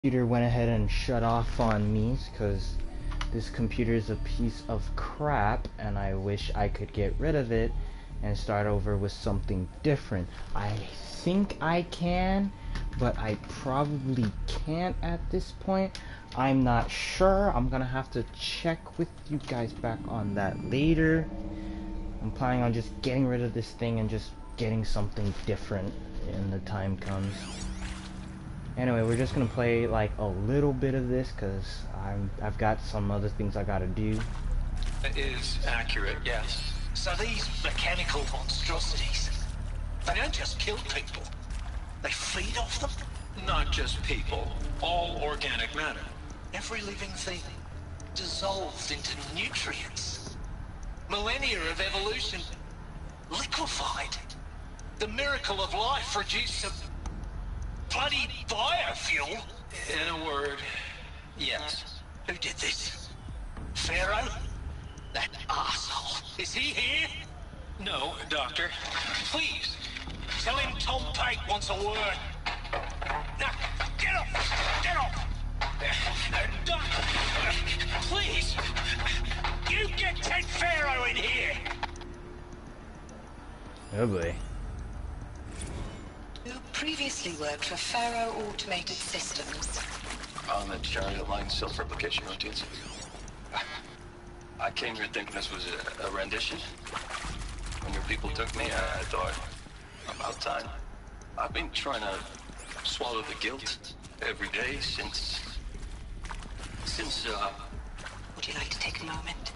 Computer went ahead and shut off on me because this computer is a piece of crap and I wish I could get rid of it and start over with something different. I think I can, but I probably can't at this point. I'm not sure. I'm gonna have to check with you guys back on that later. I'm planning on just getting rid of this thing and just getting something different when the time comes. Anyway, we're just gonna play like a little bit of this because I've got some other things I gotta do. That is accurate, yes. So these mechanical monstrosities, they don't just kill people, they feed off them? Not just people, all organic matter. Every living thing dissolved into nutrients. Millennia of evolution liquefied. The miracle of life reduced to bloody biofuel. In a word, yes. Who did this? Pharaoh? That arsehole. Is he here? No, Doctor. Please, tell him Tom Pate wants a word. Now, get off! Get off! Doctor, please! You get Ted Pharaoh in here! Oh boy. You previously worked for Pharaoh Automated Systems. On the chariot line self-replication routines. I came here thinking this was a rendition. When your people took me, I thought, about time. I've been trying to swallow the guilt every day since... Would you like to take a moment?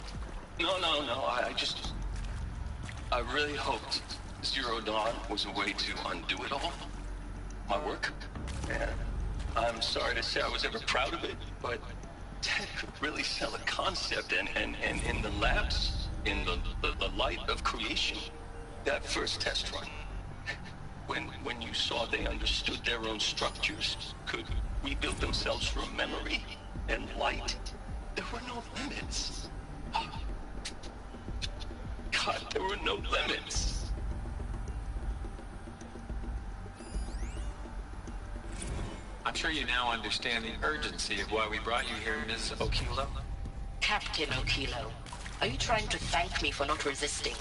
No, I really hoped Zero Dawn was a way to undo it all. My work. And I'm sorry to say I was ever proud of it, but Ted could really sell a concept, and in the labs, in the light of creation, that first test run, when you saw they understood their own structures, could rebuild themselves from memory and light, there were no limits. God, there were no limits. I'm sure you now understand the urgency of why we brought you here, Ms. Okilo. Captain Okilo, are you trying to thank me for not resisting?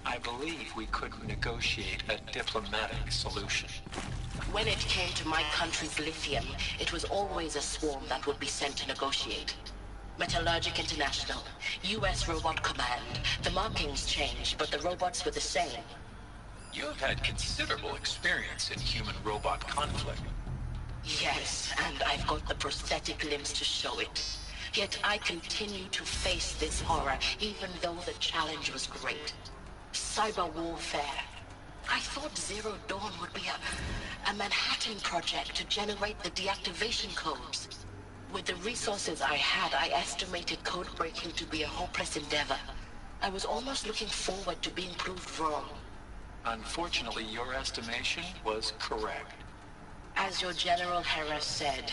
I believe we could negotiate a diplomatic solution. When it came to my country's lithium, it was always a swarm that would be sent to negotiate. Metallurgic International, US Robot Command. The markings changed, but the robots were the same. You have had considerable experience in human-robot conflict. Yes, and I've got the prosthetic limbs to show it. Yet I continue to face this horror, even though the challenge was great. Cyber warfare. I thought Zero Dawn would be a Manhattan project to generate the deactivation codes. With the resources I had, I estimated code breaking to be a hopeless endeavor. I was almost looking forward to being proved wrong. Unfortunately, your estimation was correct. As your General Hera said.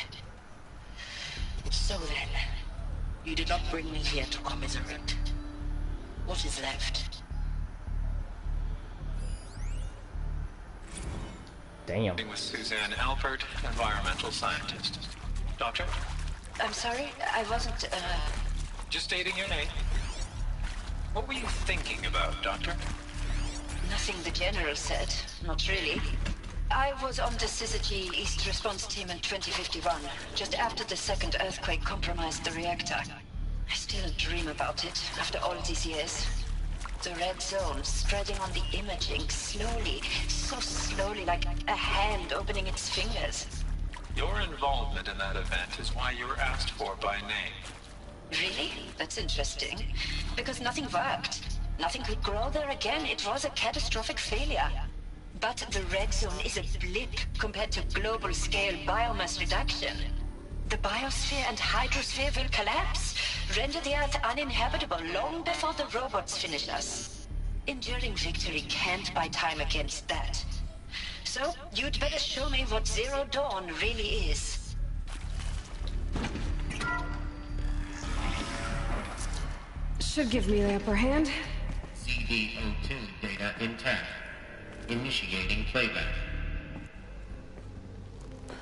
So then, you did not bring me here to commiserate. What is left? Damn. With Suzanne Alpert, environmental scientist. Doctor? I'm sorry, I wasn't, Just stating your name. What were you thinking about, Doctor? Nothing the General said. Not really. I was on the Syzygy East Response Team in 2051, just after the second earthquake compromised the reactor. I still dream about it, after all these years. The red zone spreading on the imaging, slowly, so slowly, like a hand opening its fingers. Your involvement in that event is why you were asked for by name. Really? That's interesting. Because nothing worked. Nothing could grow there again. It was a catastrophic failure. But the red zone is a blip compared to global-scale biomass reduction. The biosphere and hydrosphere will collapse, render the Earth uninhabitable long before the robots finish us. Enduring victory can't buy time against that. So, you'd better show me what Zero Dawn really is. Should give me the upper hand. CD02 data intact. Initiating playback.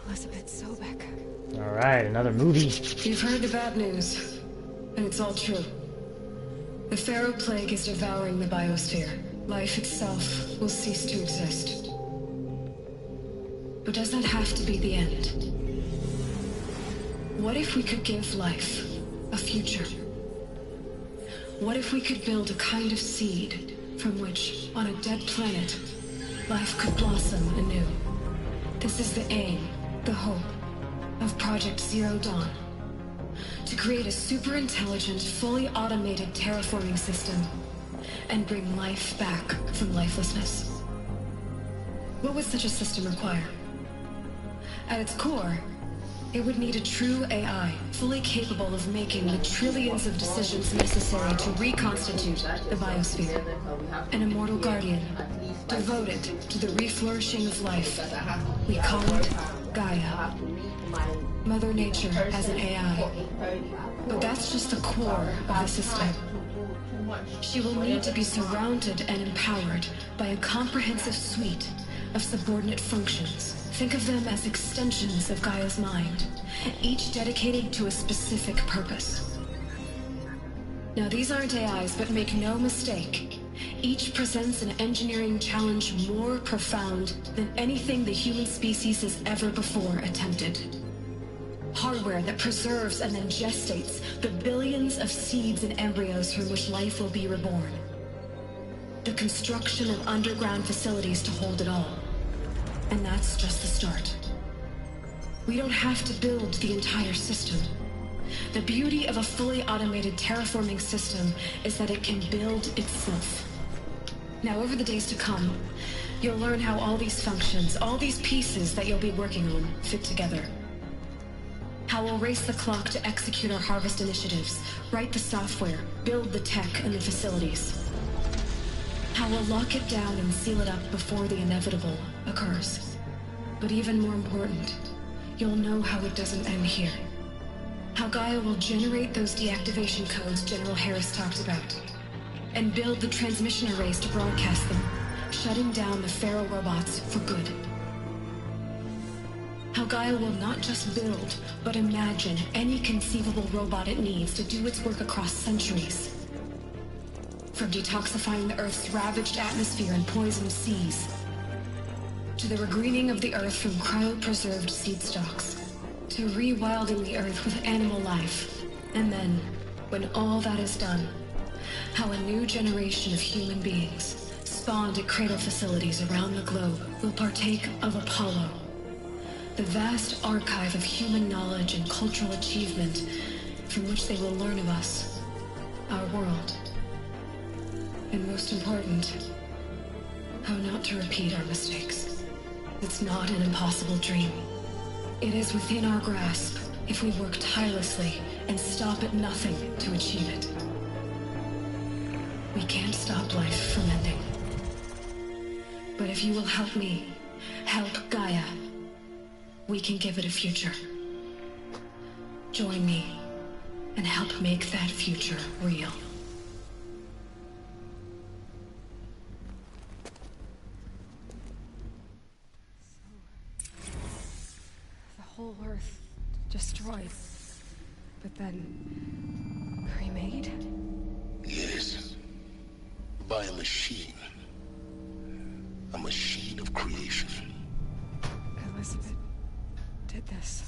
Elizabeth Sobek. Alright, another movie. You've heard the bad news, and it's all true. The Pharaoh Plague is devouring the biosphere. Life itself will cease to exist. But does that have to be the end? What if we could give life a future? What if we could build a kind of seed from which, on a dead planet, life could blossom anew? This is the aim, the hope, of Project Zero Dawn. To create a super-intelligent, fully automated terraforming system and bring life back from lifelessness. What would such a system require? At its core, it would need a true AI, fully capable of making the trillions of decisions necessary to reconstitute the biosphere. An immortal guardian, devoted to the reflourishing of life. We call it Gaia. Mother Nature as an AI. But that's just the core of the system. She will need to be surrounded and empowered by a comprehensive suite of subordinate functions. Think of them as extensions of Gaia's mind, each dedicated to a specific purpose. Now, these aren't AIs, but make no mistake, each presents an engineering challenge more profound than anything the human species has ever before attempted. Hardware that preserves and then gestates the billions of seeds and embryos from which life will be reborn. The construction of underground facilities to hold it all. And that's just the start. We don't have to build the entire system. The beauty of a fully automated terraforming system is that it can build itself. Now, over the days to come, you'll learn how all these functions, all these pieces that you'll be working on, fit together. How we'll race the clock to execute our harvest initiatives, write the software, build the tech and the facilities. How we'll lock it down and seal it up before the inevitable occurs. But even more important, you'll know how it doesn't end here. How Gaia will generate those deactivation codes General Harris talked about, and build the transmission arrays to broadcast them, shutting down the Pharaoh robots for good. How Gaia will not just build, but imagine any conceivable robot it needs to do its work across centuries. From detoxifying the Earth's ravaged atmosphere and poisoned seas, to the regreening of the Earth from cryopreserved seed stalks, to rewilding the Earth with animal life. And then, when all that is done, how a new generation of human beings, spawned at cradle facilities around the globe, will partake of Apollo, the vast archive of human knowledge and cultural achievement from which they will learn of us, our world. And most important, how not to repeat our mistakes. It's not an impossible dream. It is within our grasp if we work tirelessly and stop at nothing to achieve it. We can't stop life from ending. But if you will help me, help Gaia, we can give it a future. Join me and help make that future real. Whole Earth destroyed, but then remade? Yes. By a machine. A machine of creation. Elizabeth did this.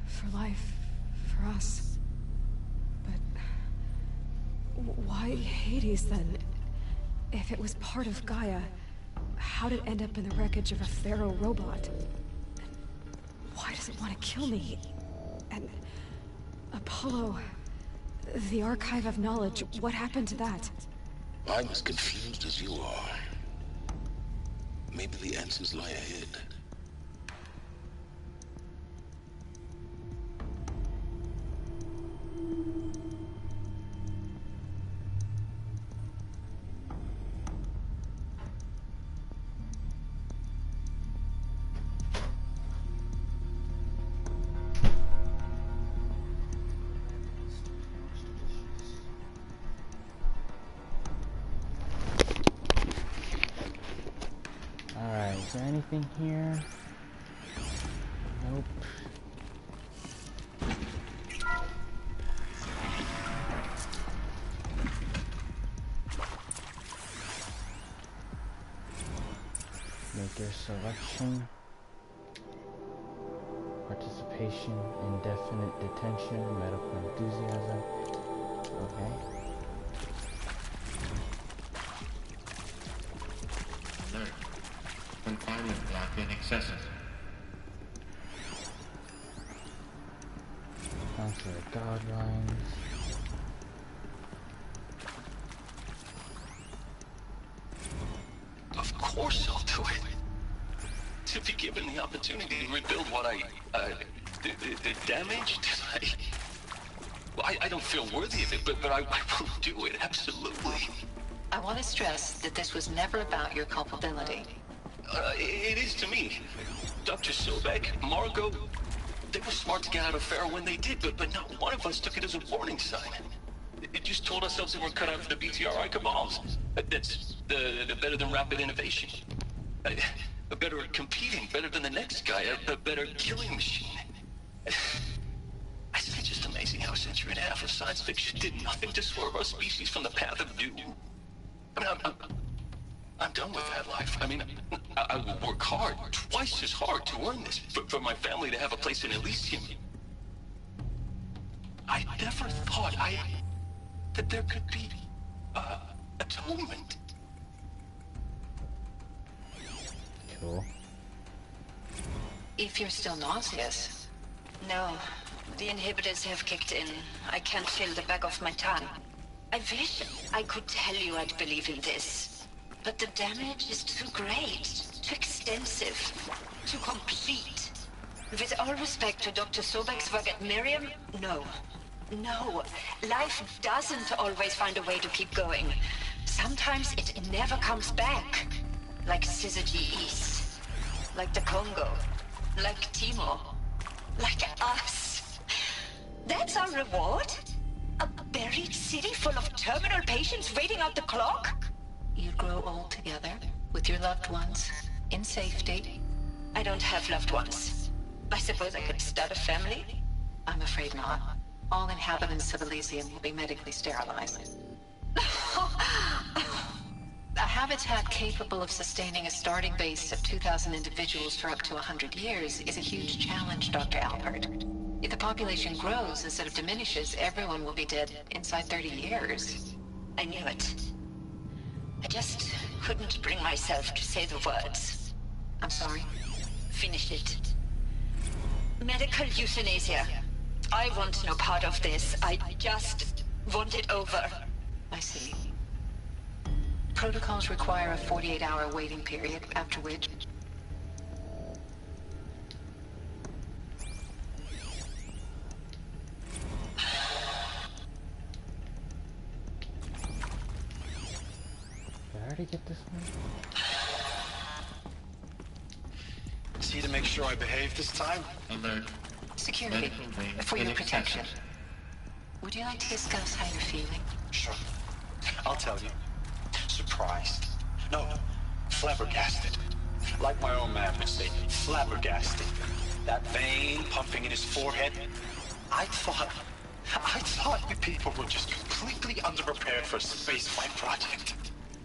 For life, for us. But why Hades then? If it was part of Gaia, how'd it end up in the wreckage of a Pharaoh robot? Why does it want to kill me? And Apollo, the archive of knowledge, what happened to that? I'm as confused as you are. Maybe the answers lie ahead. Alright, is there anything here? selection. Participation, indefinite detention, medical enthusiasm. Okay. Alert. Confinement block inaccessible. Counselor guidelines. Of course I'll do it. To be given the opportunity to rebuild what the damage that I don't feel worthy of it, but I will do it, absolutely. I want to stress that this was never about your culpability. It is to me. Dr. Sobek, Margot, they were smart to get out of Pharaoh when they did, but not one of us took it as a warning sign. It just told ourselves that we're cut out for the BTRI cabals. That's the better than rapid innovation. Better at competing, better than the next guy, a better killing machine. It's just amazing how a century and a half of science fiction did nothing to swerve our species from the path of doom. I mean, I'm done with that life. I mean, I will work hard, twice as hard to earn this, for my family to have a place in Elysium. I never thought that there could be atonement. Cool. If you're still nauseous. No, the inhibitors have kicked in. I can't feel the back of my tongue. I wish I could tell you I'd believe in this. But the damage is too great, too extensive, too complete. With all respect to Dr. Sobek's work at Miriam, no. No, life doesn't always find a way to keep going. Sometimes it never comes back. Like Syzygy East. Like the Congo. Like Timor. Like us. That's our reward? A buried city full of terminal patients waiting out the clock? You'd grow old together, with your loved ones, in safety. I don't have loved ones. I suppose I could start a family? I'm afraid not. All inhabitants of Elysium will be medically sterilized. A habitat capable of sustaining a starting base of 2,000 individuals for up to 100 years is a huge challenge, Dr. Albert. If the population grows instead of diminishes, everyone will be dead inside 30 years. I knew it. I just couldn't bring myself to say the words. I'm sorry? Finish it. Medical euthanasia. I want no part of this. I just want it over. I see. Protocols require a 48-hour waiting period, after which... Did I already get this one? See to make sure I behave this time? Alert. Security, for your protection. Would you like to discuss how you're feeling? Sure. I'll tell you. Surprised. No, flabbergasted. Like my own man would say, flabbergasted. That vein pumping in his forehead. I thought you people were just completely underprepared for a spaceflight project.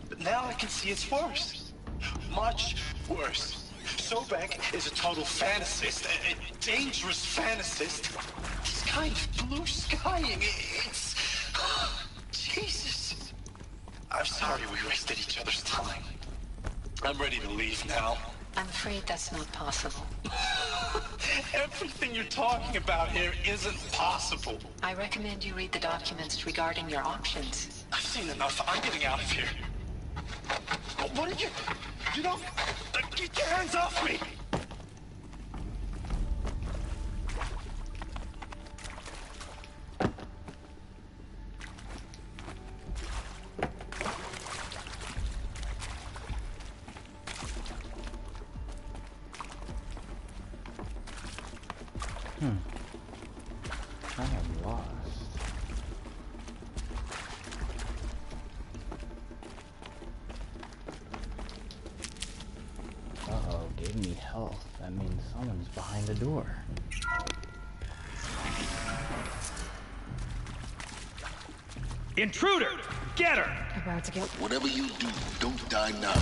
But now I can see it's worse. Much worse. Sobek is a total fantasist, a dangerous fantasist. He's kind of blue skying. It's... Jesus. I'm sorry we wasted each other's time. I'm ready to leave now. I'm afraid that's not possible. Everything you're talking about here isn't possible. I recommend you read the documents regarding your options. I've seen enough. I'm getting out of here. What are you... You don't... Get your hands off me! I am lost. Uh-oh, gave me health. That means someone's behind the door. Intruder! Get her! About to get... Whatever you do, don't die now.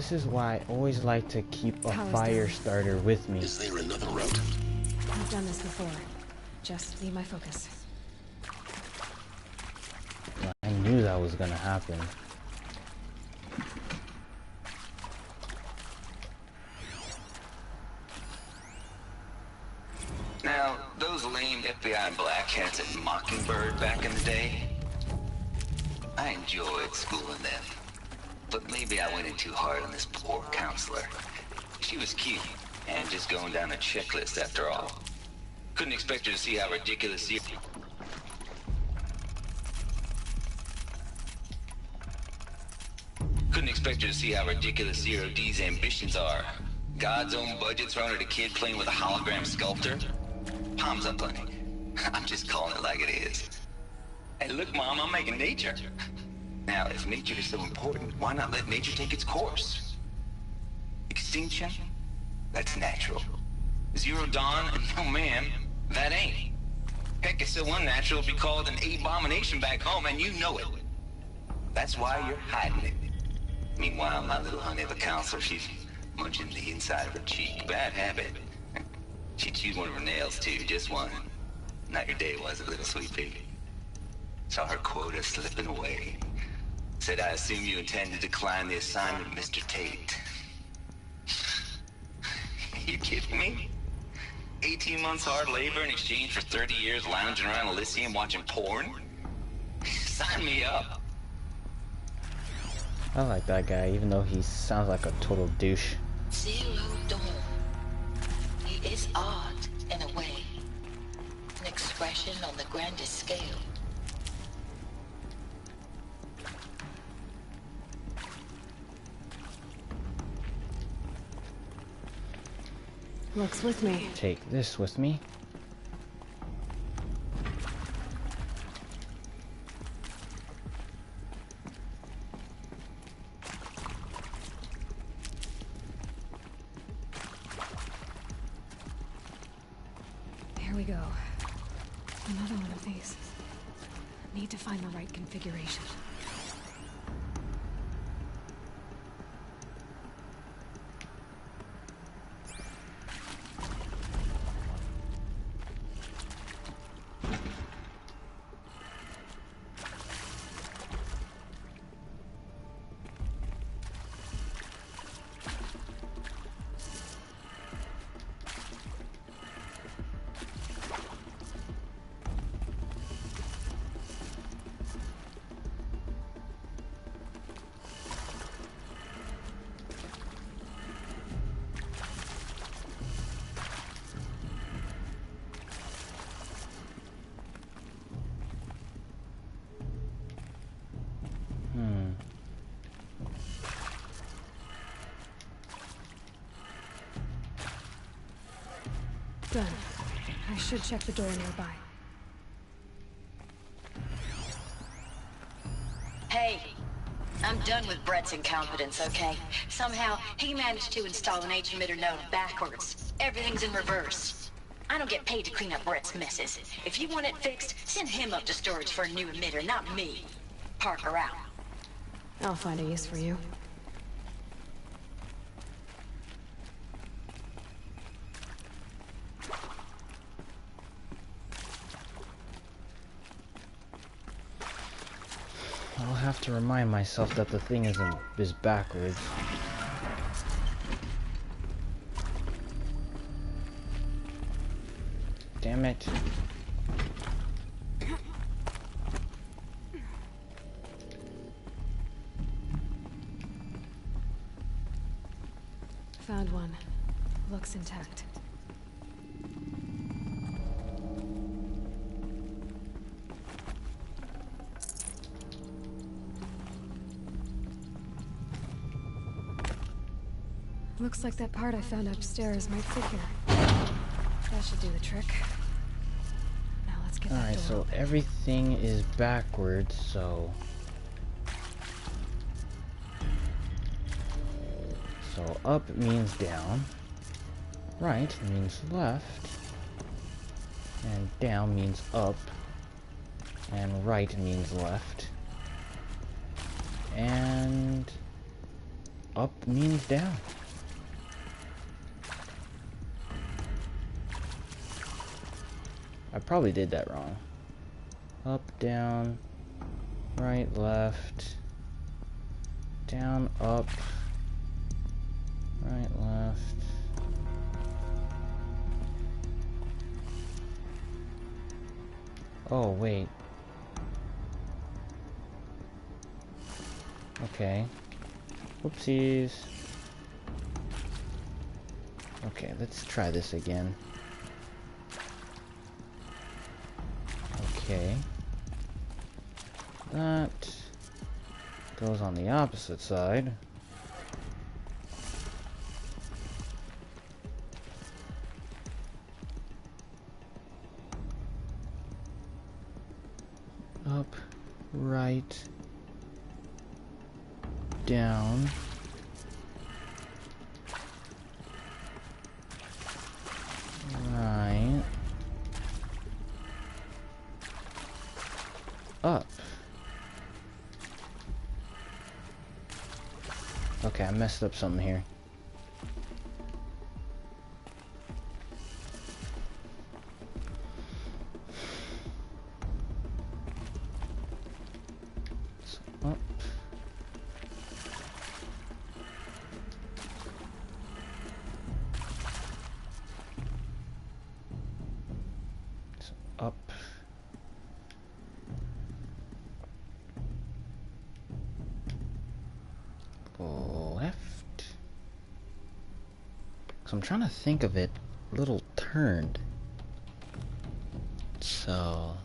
This is why I always like to keep a Power's fire down. starter with me. Is there another route? I've done this before. Just need my focus. I knew that was gonna happen. Now, those lame FBI black hats at Mockingbird back in the day, I enjoyed schooling them. But maybe I went in too hard on this poor counselor. She was cute, and just going down a checklist after all. Couldn't expect her to see how ridiculous Zero D's ambitions are. God's own budget thrown at a kid playing with a hologram sculptor? Palms up, honey. I'm just calling it like it is. Hey, look, Mom, I'm making nature. Now, if nature is so important, why not let nature take its course? Extinction? That's natural. Zero Dawn? No, ma'am, that ain't. Heck, it's so unnatural to be called an abomination back home, and you know it. That's why you're hiding it. Meanwhile, my little honey of a counselor, she's munching the inside of her cheek. Bad habit. She chewed one of her nails, too, just one. Not your day, was it, little sweet pig? Saw her quota slipping away. Said, I assume you intend to decline the assignment, Mr. Tate. You kidding me? 18 months hard labor in exchange for 30 years lounging around Elysium watching porn? Sign me up. I like that guy, even though he sounds like a total douche. Zero Dawn. It is art, in a way. An expression on the grandest scale. Looks with me. Take this with me. Here we go. Another one of these. Need to find the right configuration. Done. I should check the door nearby. Hey, I'm done with Brett's incompetence, okay? Somehow, he managed to install an H-emitter node backwards. Everything's in reverse. I don't get paid to clean up Brett's messes. If you want it fixed, send him up to storage for a new emitter, not me. Parker out. I'll find a use for you. I'll have to remind myself that the thing is backwards. Damn it. Found one. Looks intact. Looks like that part I found upstairs might fit here. That should do the trick. Now let's get that Alright, door so open. everything is backwards, so... So up means down, right means left, and down means up, and right means left, and up means down. I probably did that wrong. Up, down, right, left, down, up, right, left. Oh, wait. Okay. Whoopsies. Okay, let's try this again. Okay. That goes on the opposite side. Up, right, down, right, up. Okay, I messed up something here. So up. So up. Left. So I'm trying to think of it a little turned. So,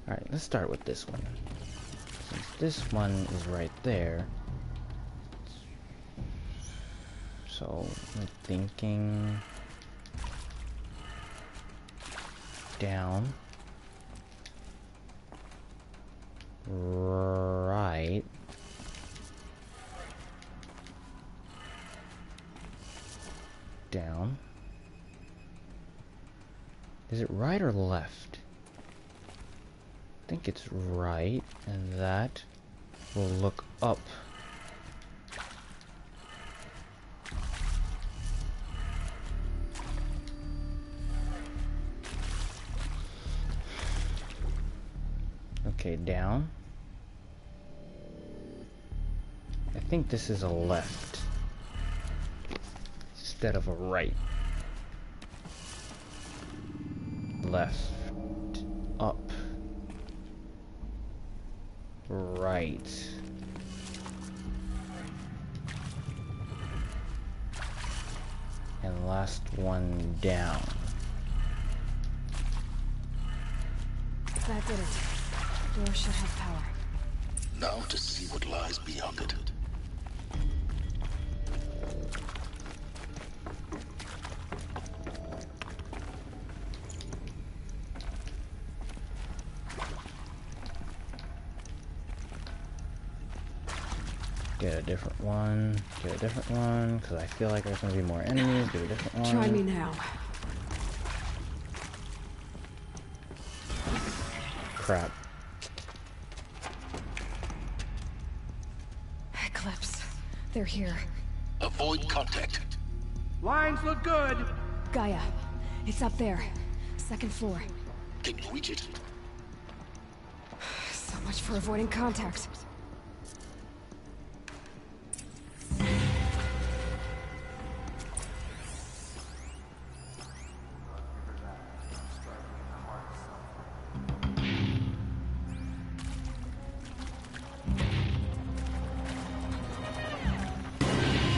alright, let's start with this one. Since this one is right there. So, I'm thinking down, right, down. Is it right or left? I think it's right, and that will look up. Okay, down. I think this is a left instead of a right. Left, up, right, and last one down. That did it. Door should have power. Now to see what lies beyond it. Get a different one, because I feel like there's going to be more enemies. Get a different one. Try me now. Crap. Eclipse. They're here. Avoid contact. Lines look good. Gaia. It's up there. Second floor. Can you reach it? So much for avoiding contact.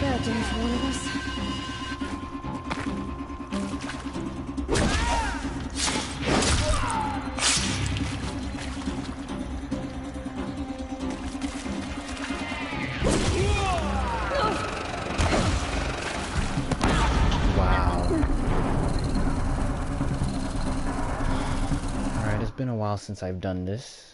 Bad day for one of us. Been a while since I've done this.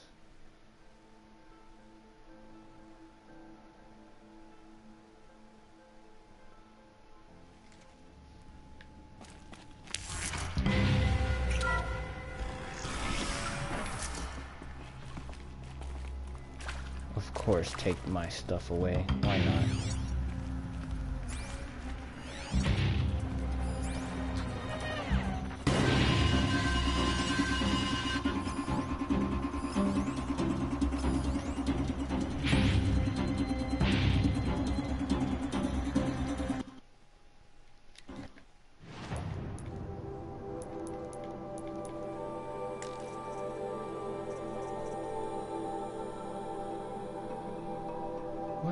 Of course, take my stuff away. Why not?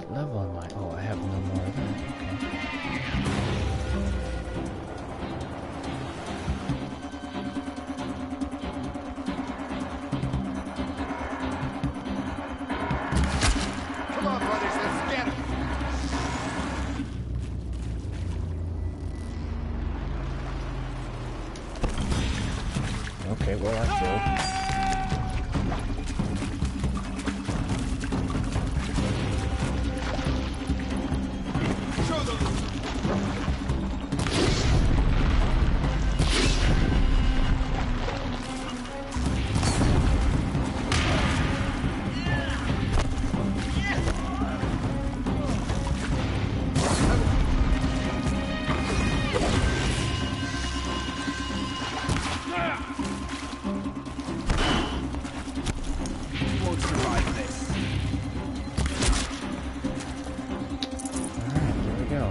What level am I? Oh, I have no more of that. Come on, brothers, let's get him. Okay, well, I failed. Won't survive this. Alright, there we go.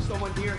Someone here?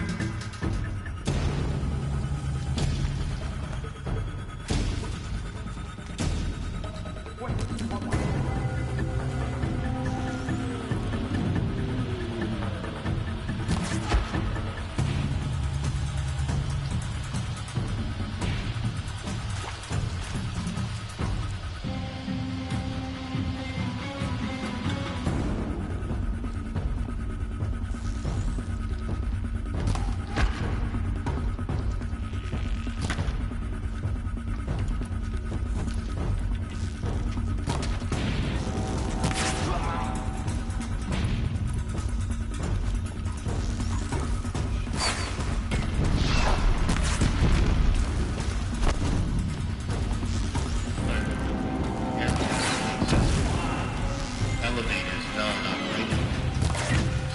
Elevators non-operating.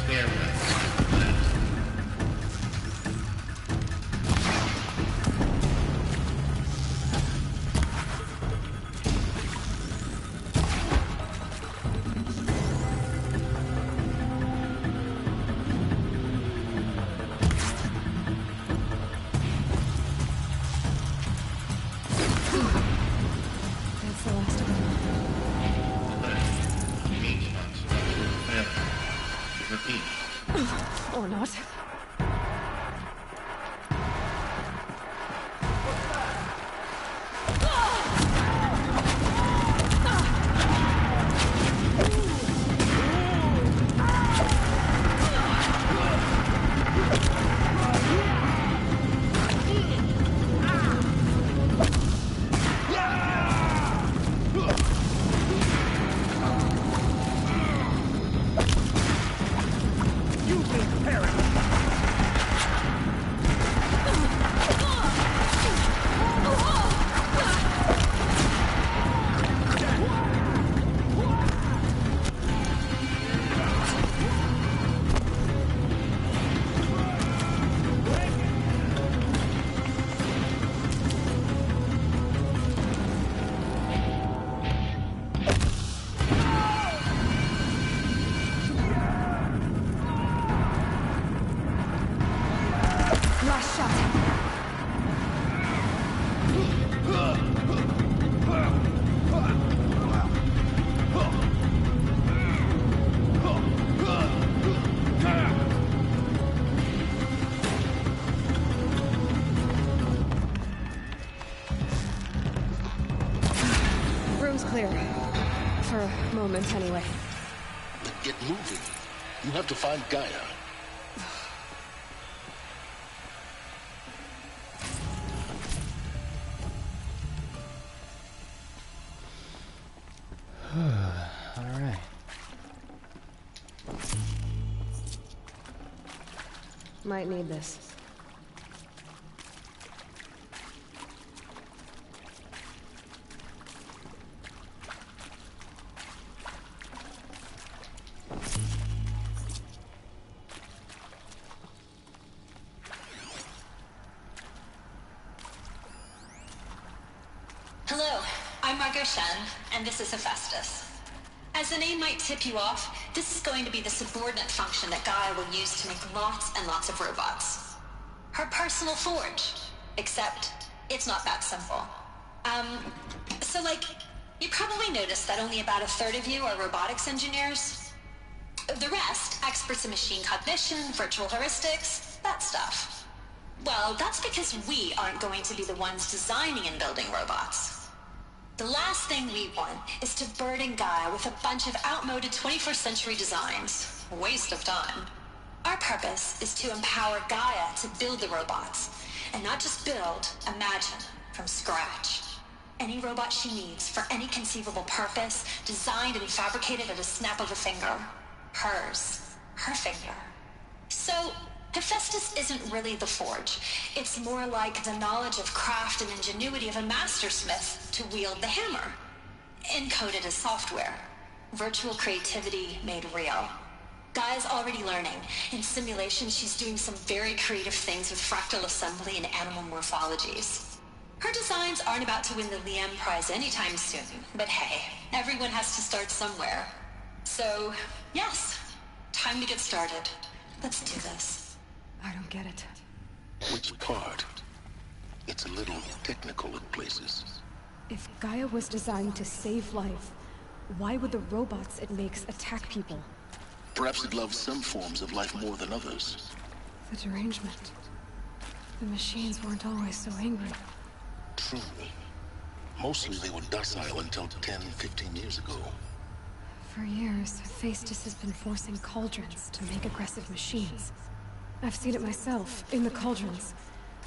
Stairway collapsed. That's the last of them. Means on structural failure. Repeat. Or not. Last shot. Room's clear. For a moment, anyway. Get moving. You have to find Gaia. Alright. Might need this. Shen, and this is Hephaestus. As the name might tip you off, this is going to be the subordinate function that Gaia will use to make lots and lots of robots. Her personal forge. Except, it's not that simple. So like, you probably noticed that only about a third of you are robotics engineers. The rest, experts in machine cognition, virtual heuristics, that stuff. Well, that's because we aren't going to be the ones designing and building robots. The last thing we want is to burden Gaia with a bunch of outmoded 21st century designs. Waste of time. Our purpose is to empower Gaia to build the robots, and not just build, imagine, from scratch. Any robot she needs for any conceivable purpose, designed and fabricated at a snap of a finger. Hers. Her finger. So, Hephaestus isn't really the forge. It's more like the knowledge of craft and ingenuity of a mastersmith to wield the hammer. Encoded as software. Virtual creativity made real. Gaia's already learning. In simulation, she's doing some very creative things with fractal assembly and animal morphologies. Her designs aren't about to win the Liam Prize anytime soon, but hey, everyone has to start somewhere. So, yes, time to get started. Let's do this. I don't get it. Which part? It's a little technical in places. If Gaia was designed to save life, why would the robots it makes attack people? Perhaps it loves some forms of life more than others. The derangement. The machines weren't always so angry. True. Mostly they were docile until 10, 15 years ago. For years, Hephaestus has been forcing cauldrons to make aggressive machines. I've seen it myself, in the cauldrons.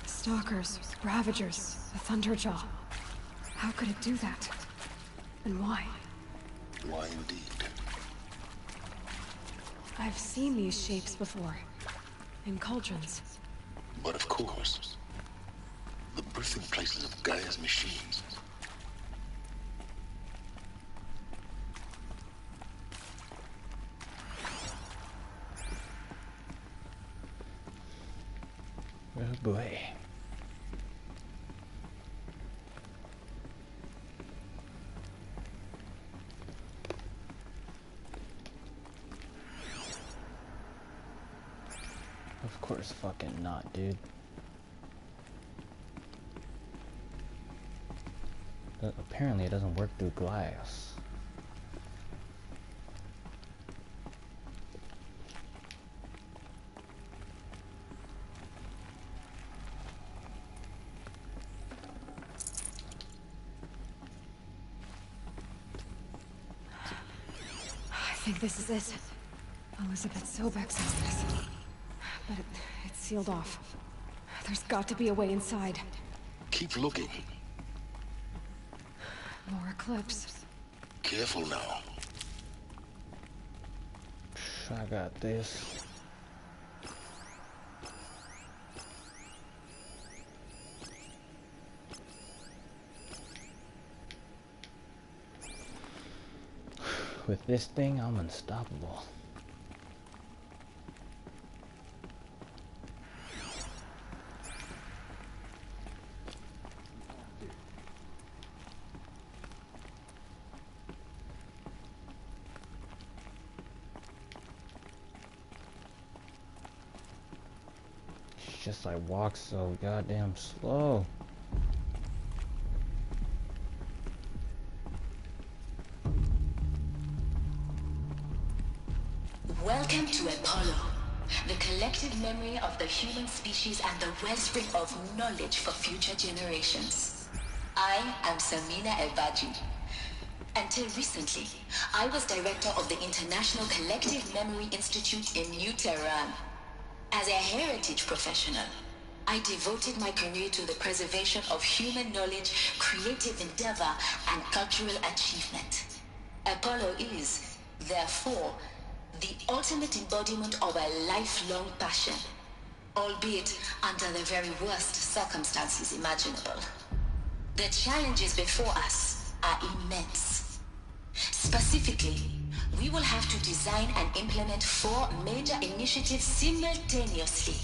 Stalkers, Ravagers, the Thunderjaw. How could it do that? And why? Why indeed? I've seen these shapes before. In cauldrons. But of course, the birthing places of Gaia's machines. Oh boy. Of course fucking not, dude. Apparently it doesn't work through glass. I think this is it. Elizabeth Sobek's office. But it's sealed off. There's got to be a way inside. Keep looking. More Eclipse. Careful now. I got this. With this thing, I'm unstoppable. Just like walk so goddamn slow. Welcome to Apollo, the collective memory of the human species and the wellspring of knowledge for future generations. I am Samina Elbaji. Until recently, I was director of the International Collective Memory Institute in New Tehran. As a heritage professional, I devoted my career to the preservation of human knowledge, creative endeavor, and cultural achievement. Apollo is, therefore, the ultimate embodiment of a lifelong passion, albeit under the very worst circumstances imaginable. The challenges before us are immense. Specifically, we will have to design and implement 4 major initiatives simultaneously.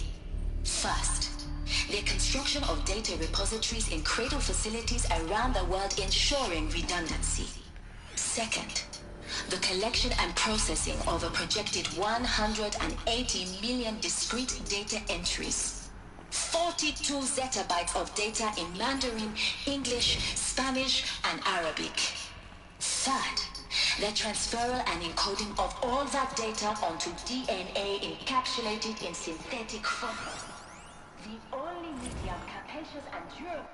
First, The construction of data repositories in cradle facilities around the world ensuring redundancy. Second, the collection and processing of a projected 180 million discrete data entries. 42 zettabytes of data in Mandarin, English, Spanish, and Arabic. Third, the transferal and encoding of all that data onto DNA encapsulated in synthetic form. The only medium capacious and durable.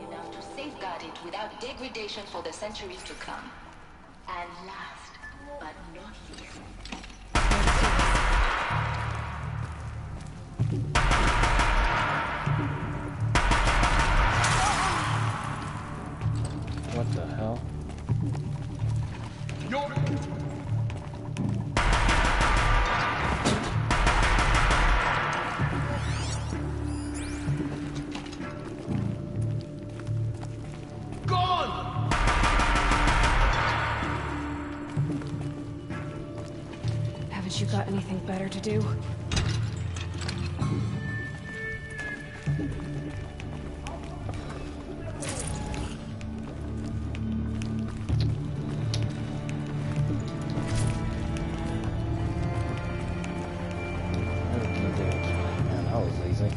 Enough to safeguard it without degradation for the centuries to come. And last, but not least. What the hell? Haven't you got anything better to do? Man, that was lazy.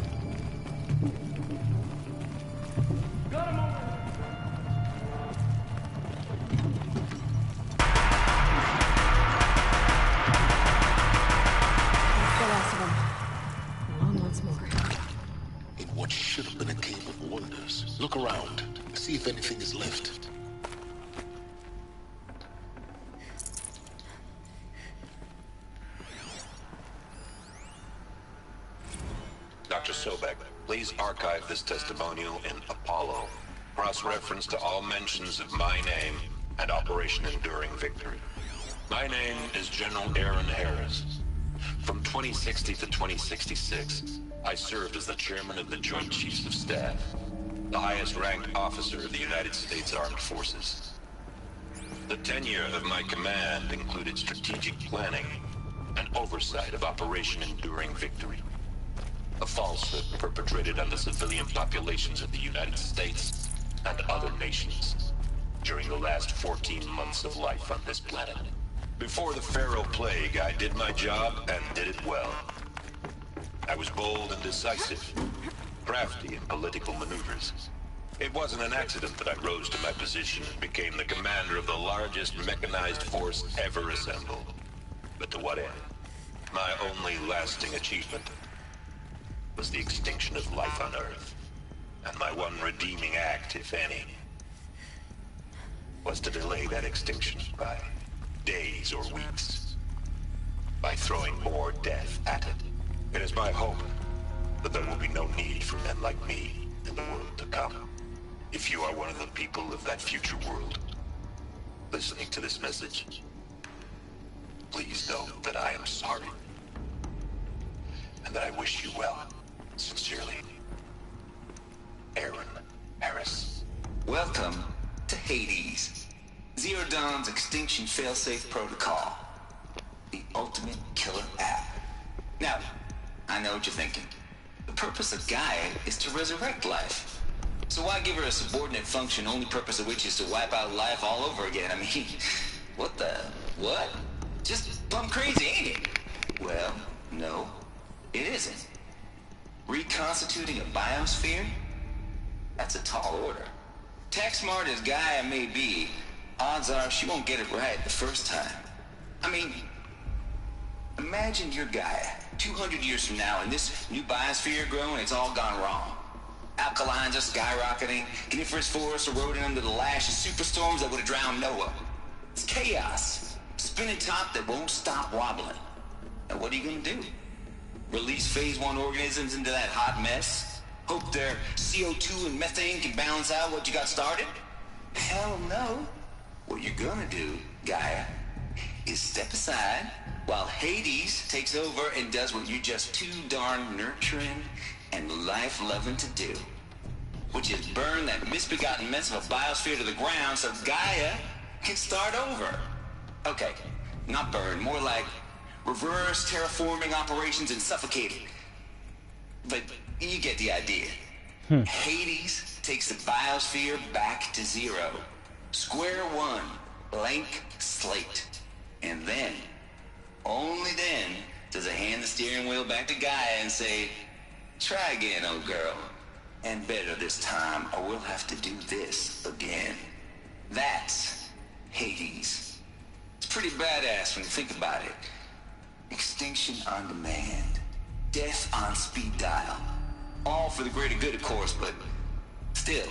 In what should have been a game of wonders. Look around. See if anything is left. Dr. Sobek, please archive this testimonial in Apollo. Cross-reference to all mentions of my name and Operation Enduring Victory. My name is General Aaron Harris. From 2060 to 2066, I served as the chairman of the Joint Chiefs of Staff, the highest-ranked officer of the United States Armed Forces. The tenure of my command included strategic planning and oversight of Operation Enduring Victory, a falsehood perpetrated on the civilian populations of the United States and other nations during the last 14 months of life on this planet. Before the Pharaoh Plague, I did my job and did it well. I was bold and decisive, crafty in political maneuvers. It wasn't an accident that I rose to my position and became the commander of the largest mechanized force ever assembled. But to what end? My only lasting achievement was the extinction of life on Earth. And my one redeeming act, if any, was to delay that extinction by days or weeks, by throwing more death at it. It is my hope that there will be no need for men like me in the world to come. If you are one of the people of that future world listening to this message, please know that I am sorry and that I wish you well. Sincerely, Aaron Harris. Welcome to Hades, Zero Dawn's extinction failsafe protocol, the ultimate killer app. Now, I know what you're thinking. The purpose of Gaia is to resurrect life. So why give her a subordinate function, only purpose of which is to wipe out life all over again? I mean, what? Just plumb crazy, ain't it? Well, no, it isn't. Reconstituting a biosphere? That's a tall order. Tech smart as Gaia may be, odds are she won't get it right the first time. I mean, imagine you're Gaia, 200 years from now, and this new biosphere growing, it's all gone wrong. Alkalines are skyrocketing, coniferous forests eroding under the lash of superstorms that would have drowned Noah. It's chaos, spinning top that won't stop wobbling. Now what are you gonna do? Release phase 1 organisms into that hot mess? Hope their CO2 and methane can balance out what you got started? Hell no. What you're gonna do, Gaia, is step aside while Hades takes over and does what you're just too darn nurturing and life-loving to do, which is burn that misbegotten mess of a biosphere to the ground so Gaia can start over. Okay, Not burn, more like reverse terraforming operations and suffocating. But you get the idea. Hades takes the biosphere back to zero. Square one, blank slate. And then, only then, does it hand the steering wheel back to Gaia and say, try again, old girl. And better this time, or we'll have to do this again. That's Hades. It's pretty badass when you think about it. Extinction on demand. Death on speed dial. All for the greater good, of course, but still,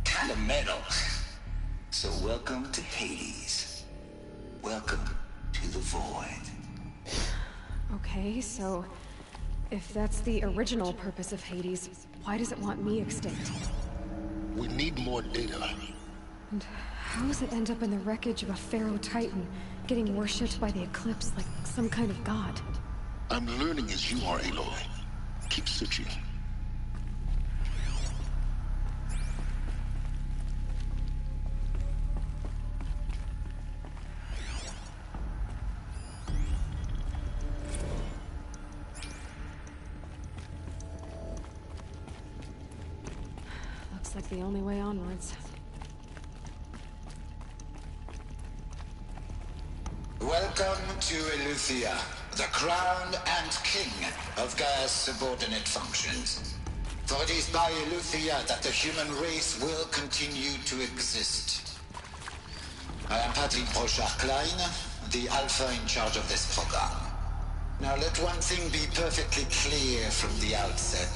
kind of metal. So welcome to Hades. Welcome to the void. Okay, so if that's the original purpose of Hades, why does it want me extinct? We need more data. And how does it end up in the wreckage of a Pharaoh Titan, getting worshipped by the Eclipse like some kind of god? I'm learning as you are, Aloy. Keep searching. Looks like the only way onwards. Welcome to Eleuthia, the crown and king of Gaia's subordinate functions. For it is by Eleuthia that the human race will continue to exist. I am Patrick Brochard-Klein, the Alpha in charge of this program. Now let one thing be perfectly clear from the outset.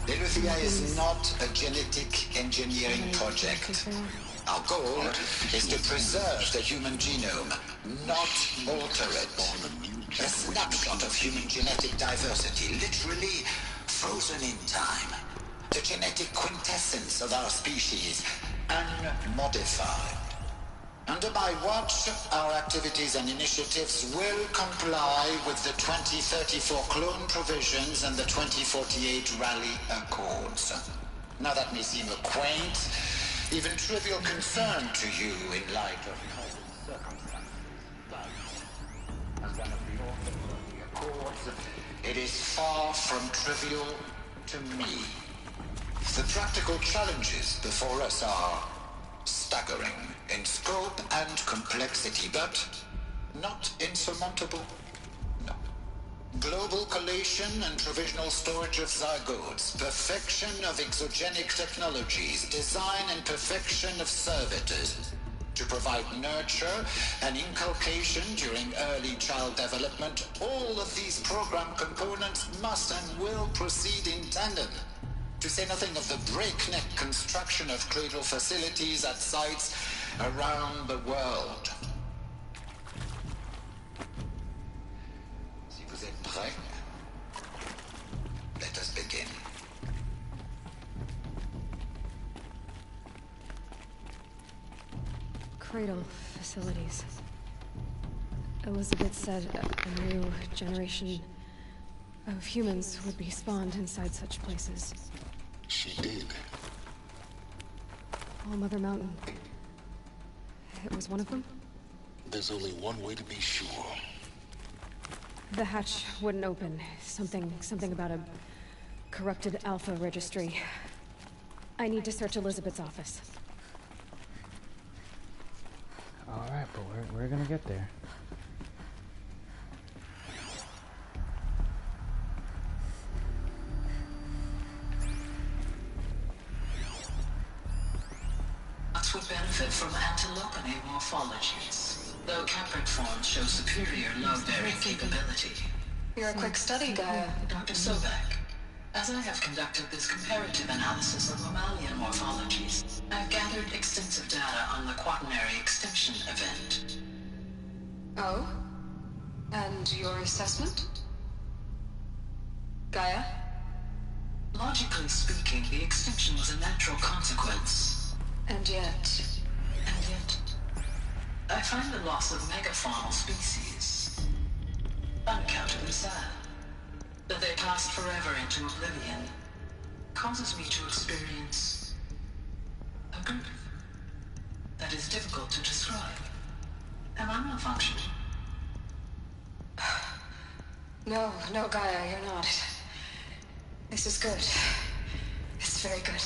Eleuthia is not a genetic engineering project. Our goal is to preserve the human genome, not alter it. A snapshot of human genetic diversity, literally frozen in time. The genetic quintessence of our species, unmodified. Under my watch, our activities and initiatives will comply with the 2034 clone provisions and the 2048 Rally Accords. Now that may seem a quaint, even trivial concern to you in light of present circumstances, but as one of the authors of the Accords, it is far from trivial to me. The practical challenges before us are staggering in scope and complexity, but not insurmountable. No. Global collation and provisional storage of zygotes, perfection of exogenic technologies, design and perfection of servitors, to provide nurture and inculcation during early child development. All of these program components must and will proceed in tandem. To say nothing of the breakneck construction of cradle facilities at sites around the world. Si vous êtes prêts, let us begin. Cradle facilities. Elizabeth said a new generation of humans would be spawned inside such places. She did. All Mother Mountain. It was one of them? There's only one way to be sure. The hatch wouldn't open. Something about a corrupted Alpha registry. I need to search Elizabeth's office. Alright, but we're gonna get there. Would benefit from antilopony morphologies, though Capricorns show superior love-bearing capability. You're a quick study, Gaia. Dr. Sobek, as I have conducted this comparative analysis of mammalian morphologies, I've gathered extensive data on the quaternary extinction event. Oh? And your assessment? Gaia? Logically speaking, the extinction was a natural consequence. And yet, I find the loss of megafaunal species unaccountably sad. That they passed forever into oblivion causes me to experience a grief that is difficult to describe. Am I malfunctioning? No, Gaia, you're not. This is good. It's very good.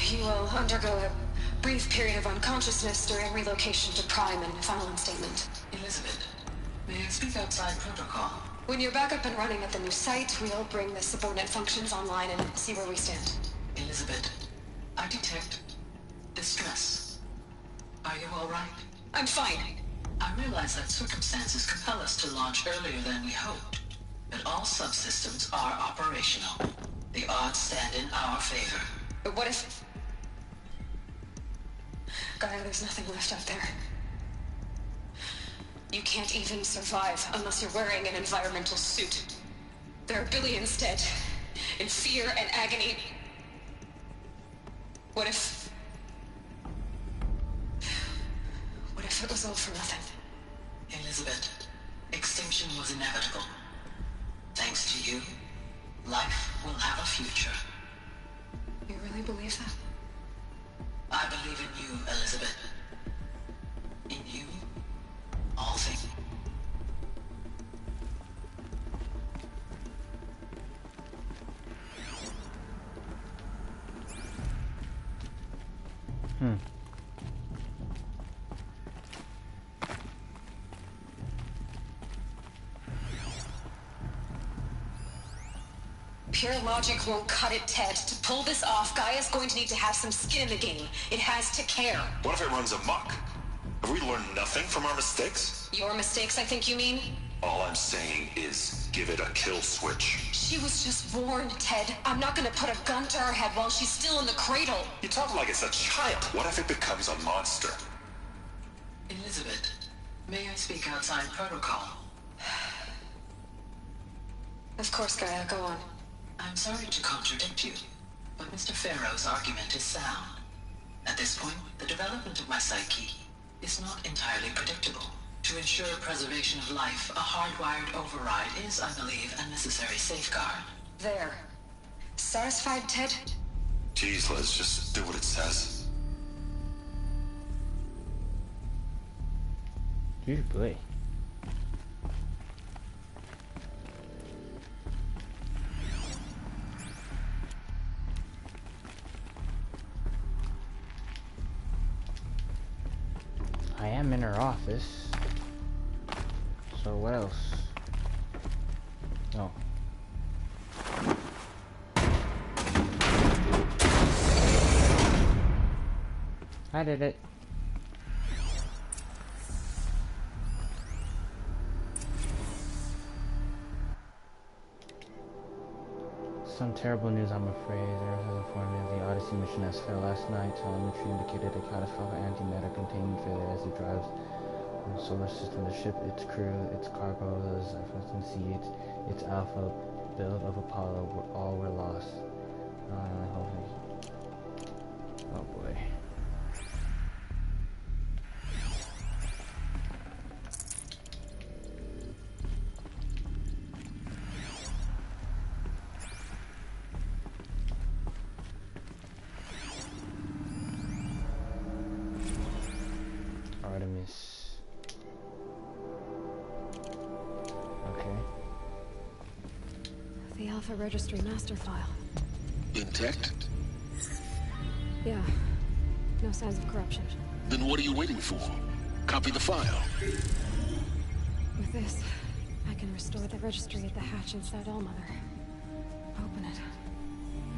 You will undergo a brief period of unconsciousness during relocation to Prime and final instatement. Elizabeth, may I speak outside protocol? When you're back up and running at the new site, we'll bring the subordinate functions online and see where we stand. Elizabeth, I detect distress. Are you all right? I'm fine. I realize that circumstances compel us to launch earlier than we hoped, but all subsystems are operational. The odds stand in our favor. But what if... Gaia, there's nothing left out there. You can't even survive unless you're wearing an environmental suit. There are billions dead, in fear and agony. What if it was all for nothing? Elizabeth, extinction was inevitable. Thanks to you, life will have a future. You really believe that? I believe in you, Elizabeth. In you, all things. Pure logic won't cut it, Ted. To pull this off, Gaia's going to need to have some skin in the game. It has to care. What if it runs amok? Have we learned nothing from our mistakes? Your mistakes, I think you mean? All I'm saying is give it a kill switch. She was just born, Ted. I'm not gonna put a gun to her head while she's still in the cradle. You talk like it's a child. What if it becomes a monster? Elizabeth, may I speak outside protocol? Of course, Gaia, go on. I'm sorry to contradict you, but Mr. Farrow's argument is sound. At this point, the development of my psyche is not entirely predictable. To ensure preservation of life, a hardwired override is, I believe, a necessary safeguard. There. Satisfied, Ted? Jeez, Liz, just do what it says. Good boy. I am in her office. So what else? Oh. I did it. Some terrible news, I'm afraid. Earth has informed me of the Odyssey mission has failed last night. Telemetry indicated a catastrophic antimatter containment failure as it drives from the solar system. The ship, its crew, its cargo, those and seeds, its alpha build of Apollo all were lost. Oh boy. The Alpha Registry master file. Intact? Yeah. No signs of corruption. Then what are you waiting for? Copy the file. With this, I can restore the registry at the hatch inside Allmother. Open it.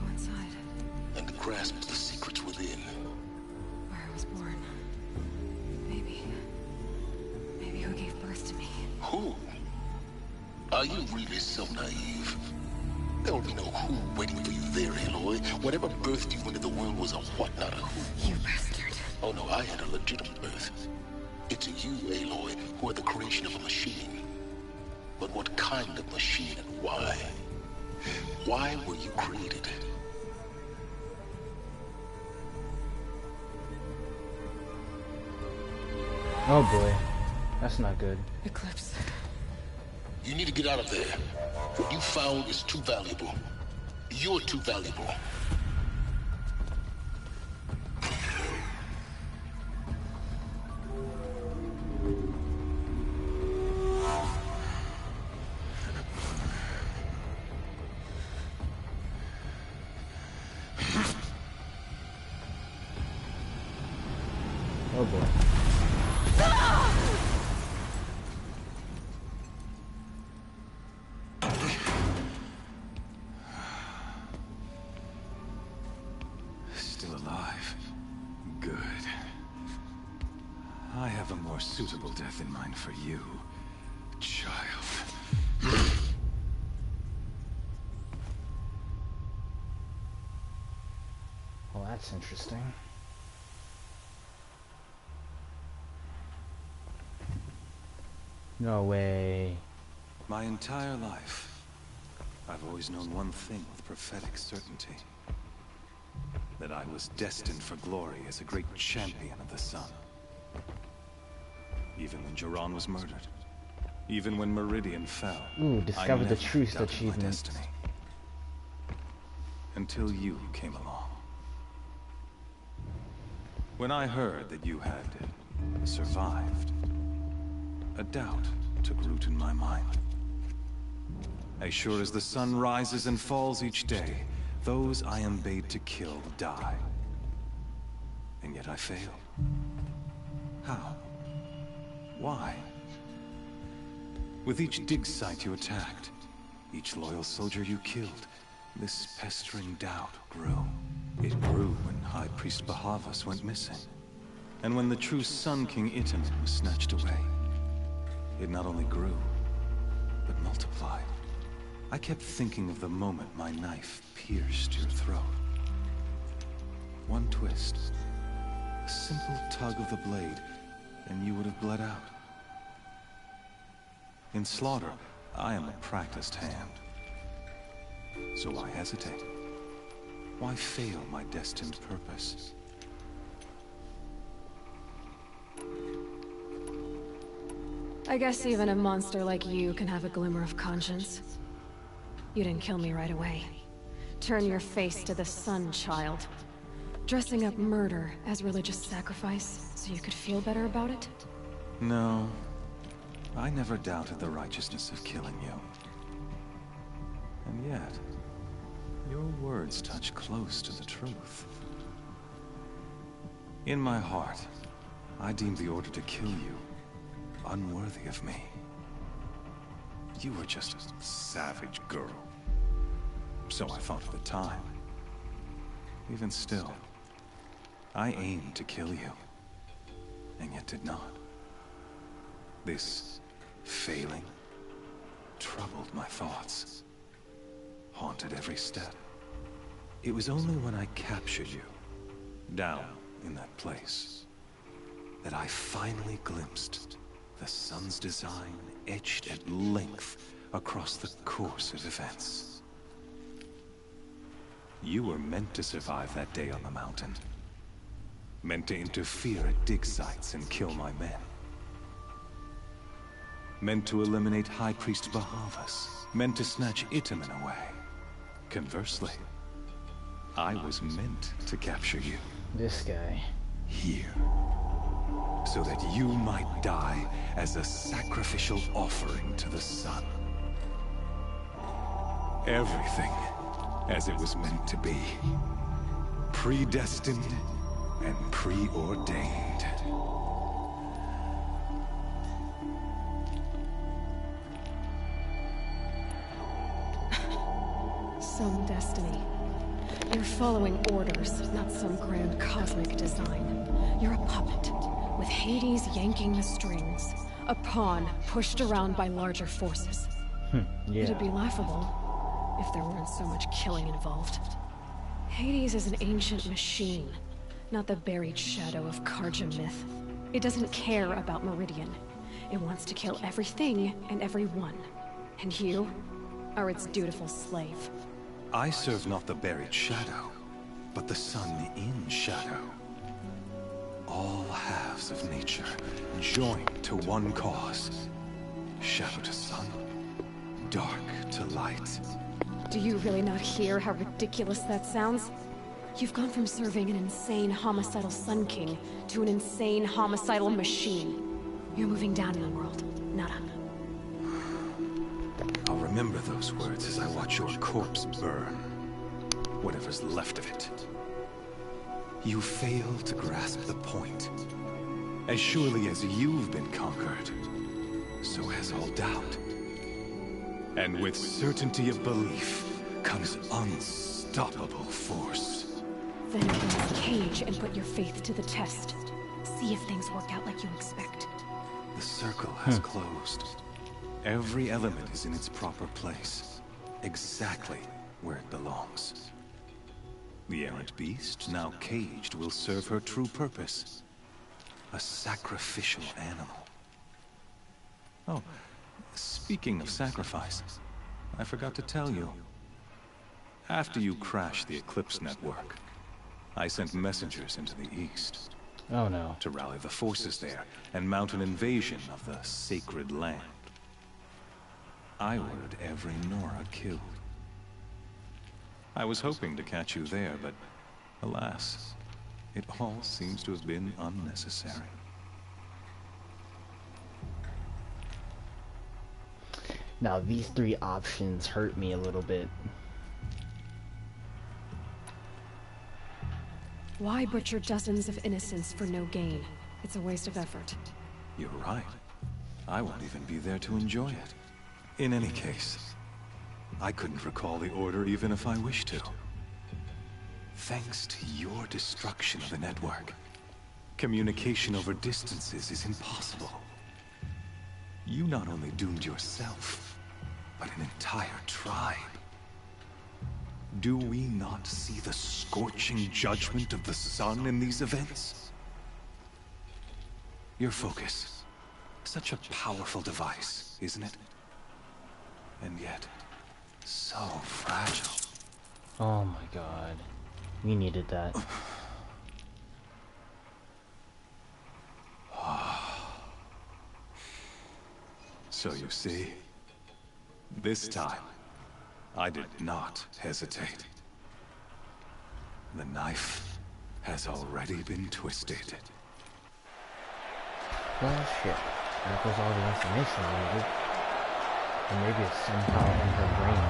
Go inside. And grasp the secrets within. Where I was born. Maybe who gave birth to me. Who? Are you really so naive? There will be no who waiting for you there, Aloy. Whatever birthed you into the world was a what, not a who. You bastard. Oh no, I had a legitimate birth. It's you, Aloy, who are the creation of a machine. But what kind of machine and why? Why were you created? Oh boy. That's not good. Eclipse. You need to get out of there. What you found is too valuable. You're too valuable. Oh boy. Still alive. Good. I have a more suitable death in mind for you, child. Well, that's interesting. No way. My entire life, I've always known one thing with prophetic certainty. That I was destined for glory as a great champion of the sun. Even when Jiran was murdered. Even when Meridian fell. Ooh, discover the truth doubted my achievement. destiny. Until you came along. When I heard that you had survived, a doubt took root in my mind. As sure as the sun rises and falls each day, those I am bade to kill die. And yet I failed. How? Why? With each dig site you attacked, each loyal soldier you killed, this pestering doubt grew. It grew when High Priest Bahavas went missing. And when the true Sun King Itaman was snatched away. It not only grew, but multiplied. I kept thinking of the moment my knife pierced your throat. One twist, a simple tug of the blade, and you would have bled out. In slaughter, I am a practiced hand. So why hesitate? Why fail my destined purpose? I guess even a monster like you can have a glimmer of conscience. You didn't kill me right away. Turn your face to the sun, child. Dressing up murder as religious sacrifice so you could feel better about it? No. I never doubted the righteousness of killing you. And yet, your words touch close to the truth. In my heart, I deemed the order to kill you unworthy of me. You were just a savage girl. So I thought at the time. Even still, I aimed to kill you, and yet did not. This failing troubled my thoughts, haunted every step. It was only when I captured you, down in that place, that I finally glimpsed the sun's design etched at length across the course of events. You were meant to survive that day on the mountain. Meant to interfere at dig sites and kill my men. Meant to eliminate High Priest Bahavas. Meant to snatch Itaman away. Conversely, I was meant to capture you. This guy. Here. So that you might die as a sacrificial offering to the sun. Everything as it was meant to be. Predestined and preordained. Some destiny. You're following orders, not some grand cosmic design. You're a puppet, with Hades yanking the strings. A pawn pushed around by larger forces. Yeah. It'd be laughable if there weren't so much killing involved. Hades is an ancient machine, not the buried shadow of Karja myth. It doesn't care about Meridian. It wants to kill everything and everyone. And you are its dutiful slave. I serve not the buried shadow, but the sun in shadow. All halves of nature joined to one cause. Shadow to sun, dark to light. Do you really not hear how ridiculous that sounds? You've gone from serving an insane homicidal Sun King to an insane homicidal machine. You're moving down in the world, not up. I'll remember those words as I watch your corpse burn. Whatever's left of it. You fail to grasp the point. As surely as you've been conquered, so has all doubt. And with certainty of belief comes unstoppable force. Then open this cage and put your faith to the test. See if things work out like you expect. The circle has closed. Every element is in its proper place. Exactly where it belongs. The errant beast, now caged, will serve her true purpose. A sacrificial animal. Oh, speaking of sacrifice, I forgot to tell you. After you crashed the Eclipse network, I sent messengers into the east. Oh no. To rally the forces there and mount an invasion of the sacred land. I ordered every Nora killed. I was hoping to catch you there, but alas, it all seems to have been unnecessary. Now these three options hurt me a little bit. Why butcher dozens of innocents for no gain? It's a waste of effort. You're right. I won't even be there to enjoy it. In any case, I couldn't recall the order even if I wished to. Thanks to your destruction of the network, communication over distances is impossible. You not only doomed yourself, but an entire tribe. Do we not see the scorching judgment of the sun in these events? Your focus, such a powerful device, isn't it? And yet, so fragile. Oh my god. We needed that. So you see, this time, I did not hesitate. The knife has already been twisted. Well, shit. That was all the information I needed. And maybe it's somehow in her brain.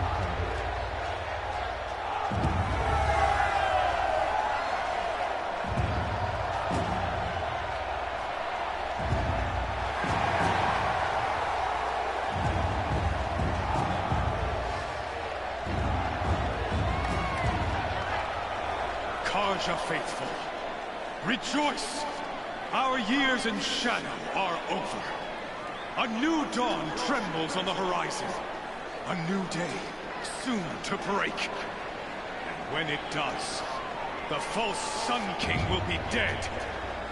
Karja faithful, rejoice! Our years in shadow are over. A new dawn trembles on the horizon. A new day soon to break. And when it does, the false Sun King will be dead,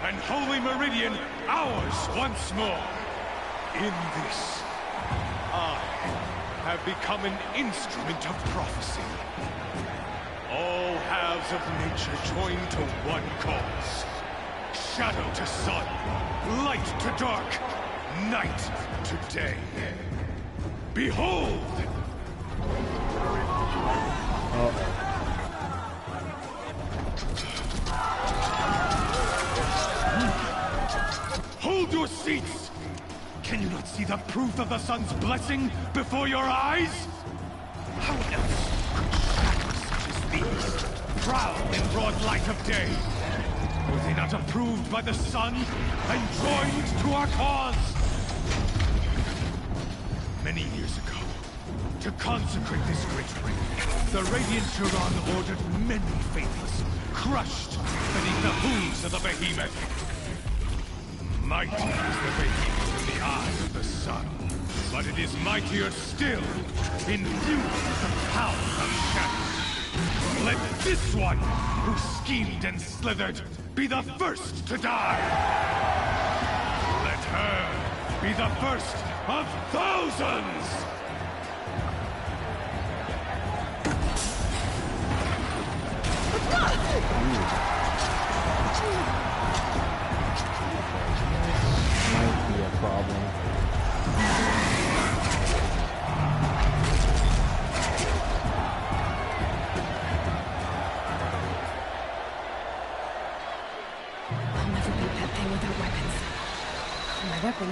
and Holy Meridian ours once more. In this, I have become an instrument of prophecy. All halves of nature join to one cause. Shadow to sun, light to dark, night to day. Behold! Hold your seats! Can you not see the proof of the sun's blessing before your eyes? How else these proud in broad light of day? Were they not approved by the sun and joined to our cause? Many years ago, to consecrate this great ring, the Radiant Turan ordered many faithless, crushed beneath the hooves of the behemoth. Mighty is the behemoth in the eyes of the sun, but it is mightier still, imbued with the power of shadow. Let this one, who schemed and slithered, be the first to die! Let her be the first of thousands! Might be a problem.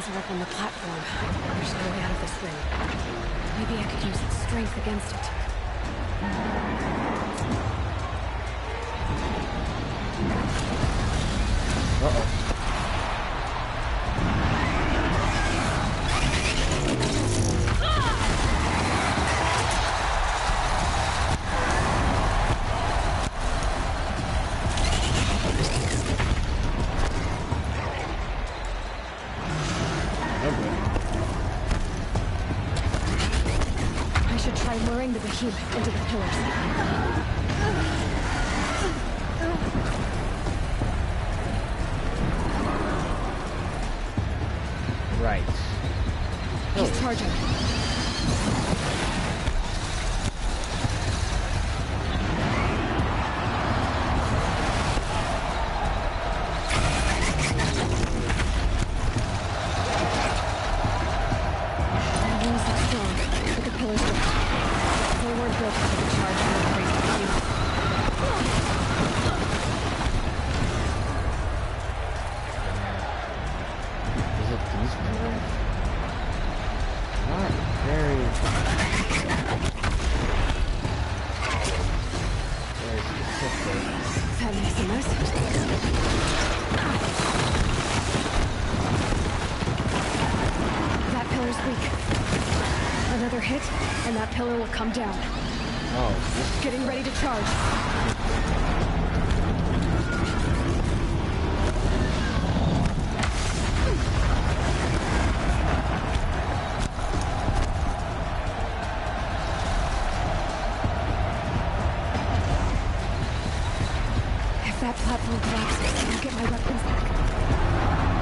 pillars are up on the platform. There's no way out of this thing. Maybe I could use its strength against it. Uh-oh. I should try luring the behemoth into the pillars. Right. He's charging. The walls look strong, but the pillars don't. They weren't built to take a charge from the crazy behemoth. Is it these pillars? Not very specific. That makes a mess. That pillar's weak. Another hit, and that pillar will come down. Oh, Getting ready to charge. If that platform collapses, I'll get my weapons back.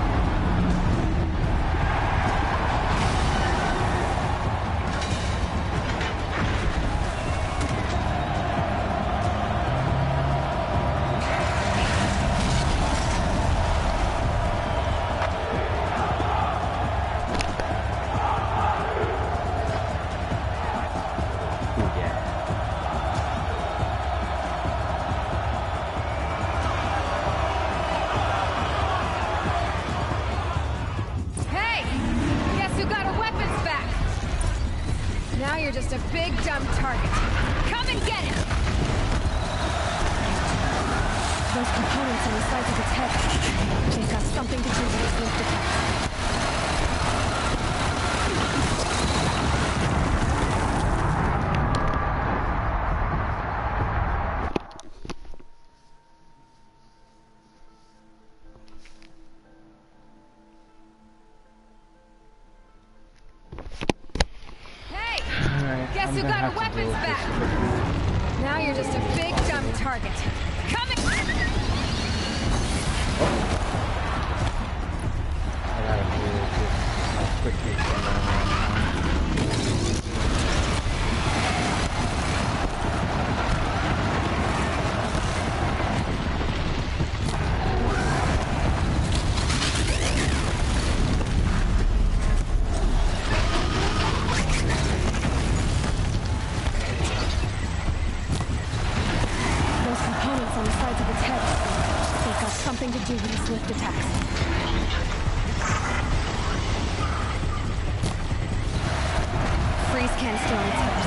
Hey! Guess who got her weapons back? Now you're just a big dumb target. Come and get it! Those components on the sides of its head. They've got something to do with its lift attack. Hey! Alright, Guess I'm who gonna got her have to weapons deal with back? this quickly. Now you're just a big dumb target. Come and... I gotta deal with this as quickly as I can. Those components on the sides of its head. They've got something to do with its lift attacks. Freeze canister on its hips.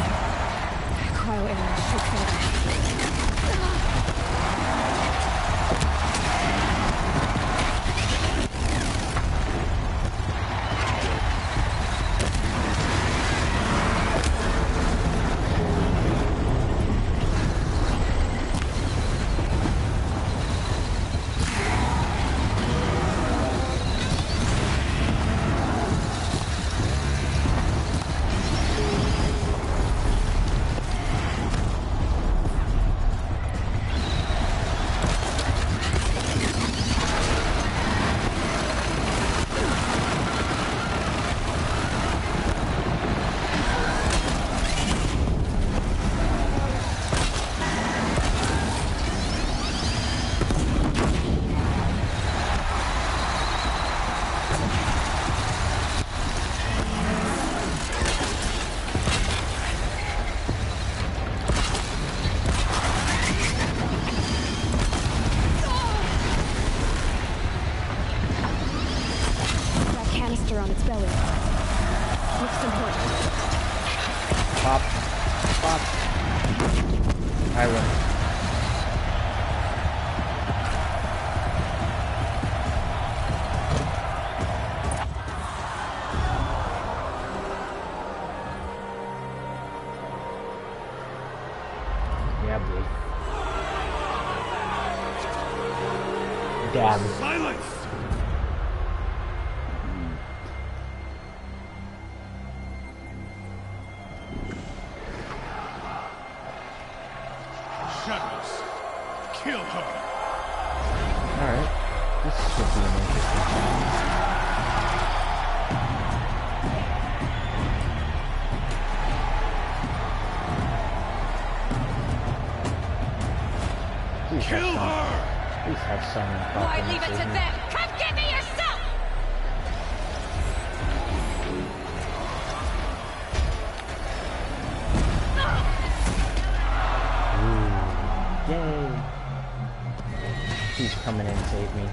Cryo arrow shoots over. Pop. Pop. I win. Yeah, boy. Damn. Silence! Shadows. Kill her. Alright. This should be an interesting challenge. Kill her! Please have some Why leave it to them? Come get me yourself! Yay! Please come in and save me.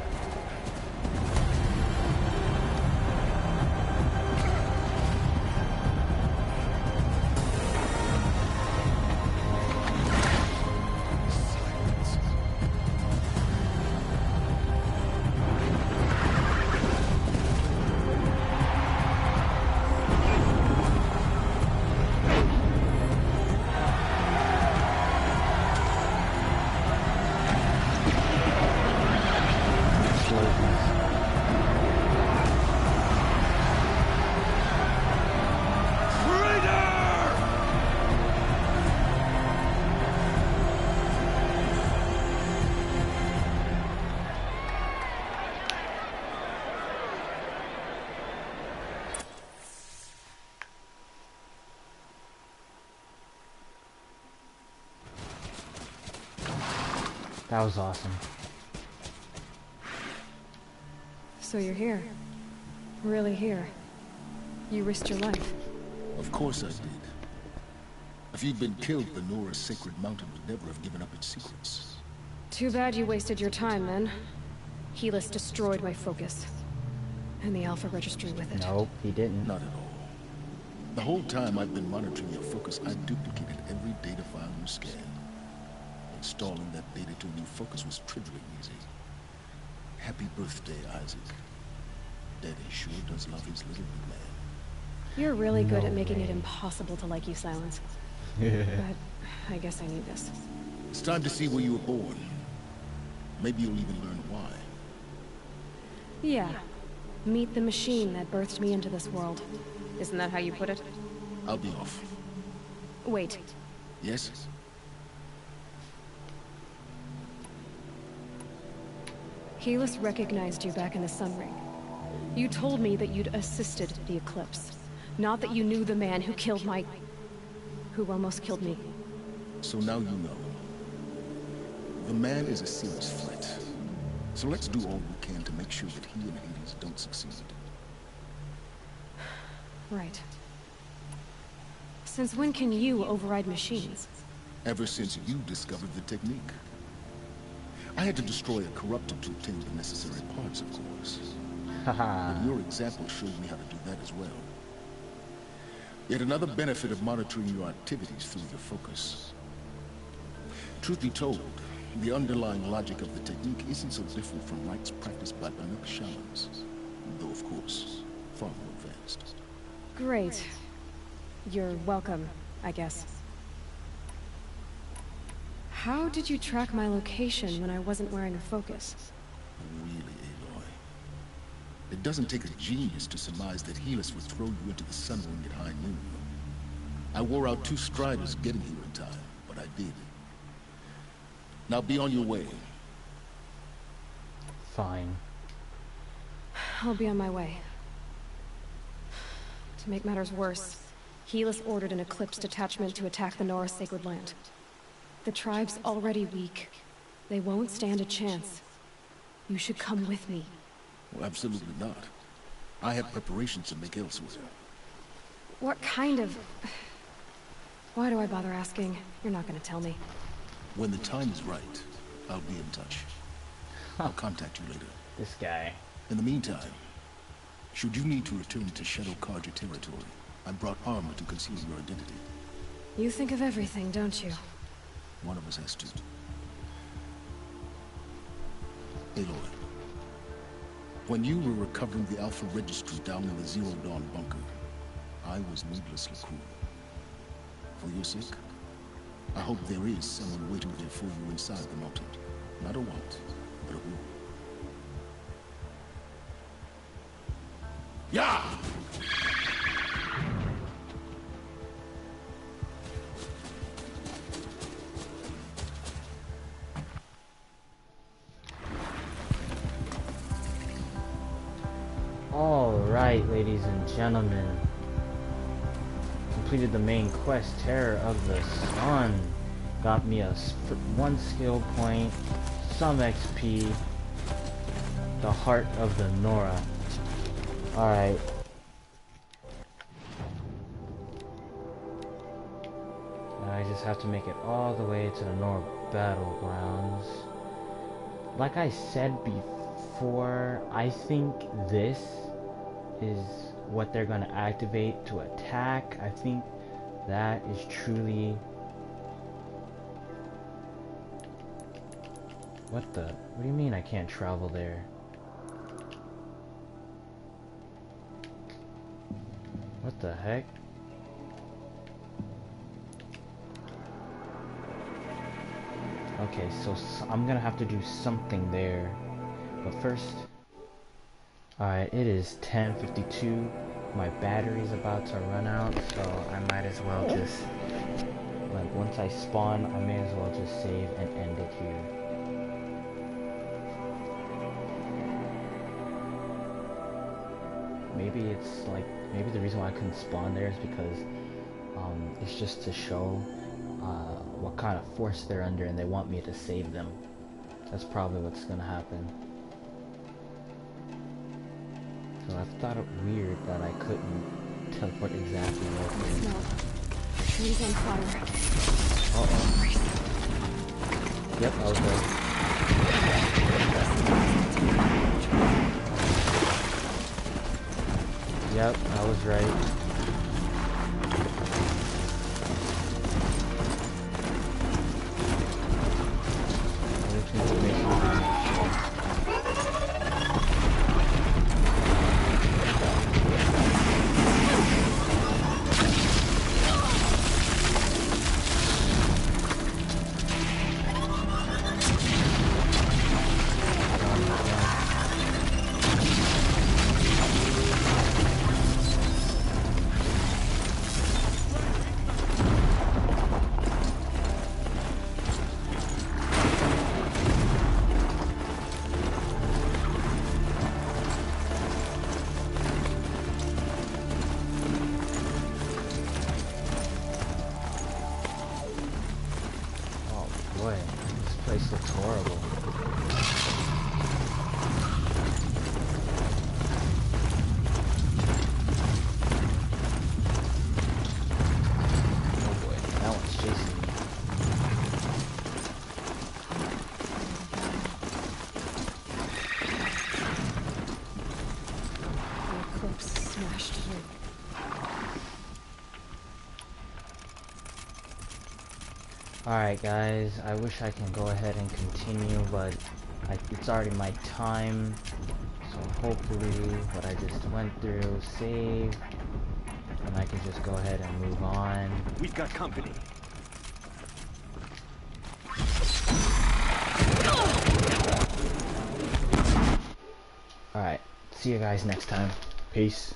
That was awesome. So you're here. Really here. You risked your life. Of course I did. If you'd been killed, the Nora's sacred mountain would never have given up its secrets. Too bad you wasted your time then. Helis destroyed my focus. And the Alpha Registry with it. Nope, he didn't. Not at all. The whole time I've been monitoring your focus, I duplicated every data file you scanned. Installing that data to a new focus was trivially easy. Happy birthday, Isaac. Daddy sure does love his little big man. You're really good at making it impossible to like you, Silence. But I guess I need this. It's time to see where you were born. Maybe you'll even learn why. Yeah. Meet the machine that birthed me into this world. Isn't that how you put it? I'll be off. Wait. Yes? Helis recognized you back in the Sun Ring. You told me that you'd assisted the Eclipse. Not that you knew the man who killed my... who almost killed me. So now you know. The man is a serious threat. So let's do all we can to make sure that he and Hades don't succeed. Right. Since when can you override machines? Ever since you discovered the technique. I had to destroy a corruptor to obtain the necessary parts, of course. But your example showed me how to do that as well. Yet another benefit of monitoring your activities through your focus. Truth be told, the underlying logic of the technique isn't so different from rites practiced by Banuk shamans, though of course, far more advanced. Great. You're welcome, I guess. How did you track my location when I wasn't wearing a focus? Really, Aloy. It doesn't take a genius to surmise that Helis would throw you into the Sun Ring at high noon. I wore out 2 striders getting here in time, but I did. Now be on your way. Fine. I'll be on my way. To make matters worse, Helis ordered an Eclipse detachment to attack the Nora Sacred Land. The tribe's already weak. They won't stand a chance. You should come with me. Well, absolutely not. I have preparations to make elsewhere. What kind of... Why do I bother asking? You're not gonna tell me. When the time is right, I'll be in touch. I'll contact you later. This guy. In the meantime, should you need to return to Shadow Karja territory, I brought armor to conceal your identity. You think of everything, don't you? One of us has to. Aloy, when you were recovering the Alpha Registry down in the Zero Dawn bunker, I was needlessly cruel. For your sake, I hope there is someone waiting there for you inside the mountain. Not a want, but a will. Yeah! Alright, ladies and gentlemen. Completed the main quest, Terror of the Sun. Got me a 1 skill point, some XP, the Heart of the Nora. Alright. Now I just have to make it all the way to the Nora Battlegrounds. Like I said before, I think this is what they're gonna activate to attack. I think that is truly... What do you mean I can't travel there? What the heck? Okay, so I'm gonna have to do something there. But first... Alright, it is 10:52. My battery's about to run out, so I might as well just... Like, once I spawn, I may as well just save and end it here. Maybe it's like... Maybe the reason why I couldn't spawn there is because... it's just to show... what kind of force they're under, and they want me to save them. That's probably what's gonna happen. So I thought it weird that I couldn't teleport exactly over. No. Tree's on fire. Uh-oh. Yep, I was right. Yep, I was right. Boy, this place looks horrible. Oh boy, that one's chasing me. The eclipse smashed through. Alright guys, I wish I can go ahead and continue, but it's already my time, so hopefully what I just went through, save, and I can just go ahead and move on. We've got company. Alright, see you guys next time. Peace.